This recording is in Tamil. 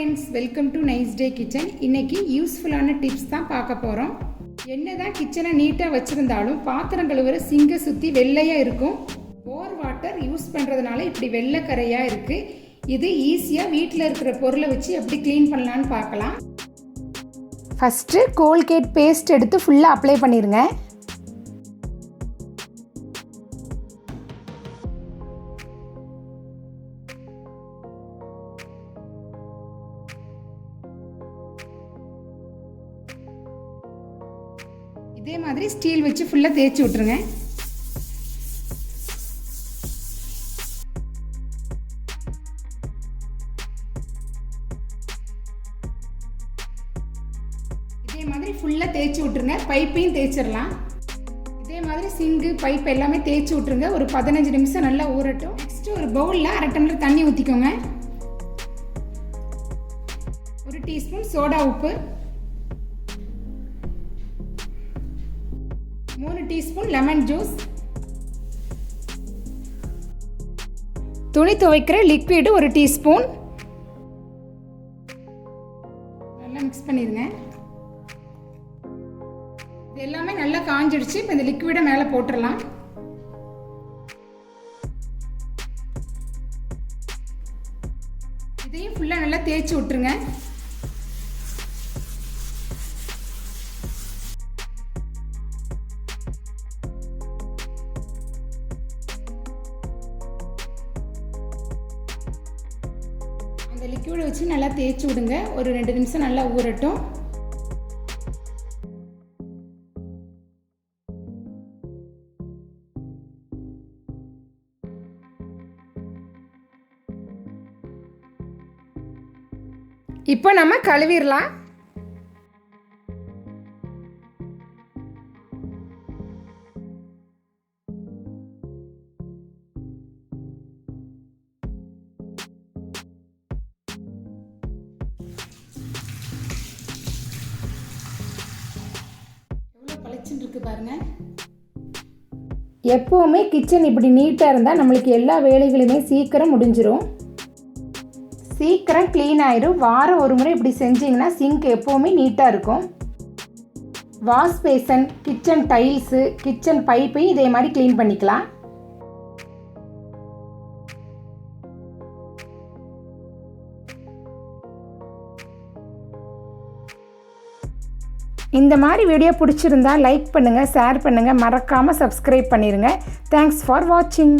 Friends, welcome to nice day kitchen. இன்றைக்கி யூஸ்ஃபுல்லான டிப்ஸ் தான் பார்க்க போகிறோம். என்ன தான் கிச்சனை நீட்டாக வச்சுருந்தாலும் பாத்திரம் கழுவுற சிங்கை சுற்றி வெள்ளையாக இருக்கும். போர் வாட்டர் யூஸ் பண்ணுறதுனால இப்படி வெள்ளை கரையாக இருக்குது. இது ஈஸியாக வீட்டில் இருக்கிற பொருளை வச்சு எப்படி க்ளீன் பண்ணலான்னு பார்க்கலாம். ஃபஸ்ட்டு கோல்கேட் பேஸ்ட் எடுத்து ஃபுல்லாக அப்ளை பண்ணிடுங்க. இதே மாதிரி ஸ்டீல் வச்சு ஃபுல்லாக தேய்ச்சி விட்ருங்க. இதே மாதிரி ஃபுல்லாக தேய்ச்சி விட்ருங்க. பைப்பையும் தேய்ச்சிடலாம். இதே மாதிரி சிங்கு பைப் எல்லாமே தேய்ச்சி விட்ருங்க. ஒரு 15 நிமிஷம் நல்லா ஊறட்டும். நெக்ஸ்ட்டு ஒரு பவுலில் 1/2 டம்ளர் தண்ணி ஊற்றிக்கோங்க. 1 டீஸ்பூன் சோடா உப்பு, 3 டீஸ்பூன் லெமன் ஜூஸ், துணி துவைக்கிற லிக்விடு 1 டீஸ்பூன். நல்லா மிக்ஸ் பண்ணிடுங்க. இது எல்லாமே நல்லா காஞ்சிடுச்சு. இப்போ இந்த லிக்விடை மேலே போட்டுடலாம். இதையும் ஃபுல்லாக நல்லா தேய்ச்சி விட்டுருங்க. அந்த லிக்விடை வச்சு நல்லா தேய்ச்சி விடுங்க. ஒரு 2 நிமிஷம் நல்லா ஊறட்டும். இப்போ நம்ம கழுவிடலாம். இருக்கு பாருங்க. எப்போவுமே கிச்சன் இப்படி நீட்டாக இருந்தால் நம்மளுக்கு எல்லா வேலைகளுமே சீக்கிரம் முடிஞ்சிடும், சீக்கிரம் க்ளீன் ஆயிடும். வாரம் ஒரு முறை இப்படி செஞ்சிங்கன்னா சிங்க் எப்போவுமே நீட்டாக இருக்கும். Wash basin, kitchen tiles, kitchen பைப்பையும் இதே மாதிரி க்ளீன் பண்ணிக்கலாம். இந்த மாதிரி வீடியோ பிடிச்சிருந்தா லைக் பண்ணுங்கள், ஷேர் பண்ணுங்கள், மறக்காமல் சப்ஸ்கிரைப் பண்ணிடுங்க. தேங்க்ஸ் ஃபார் வாட்சிங்.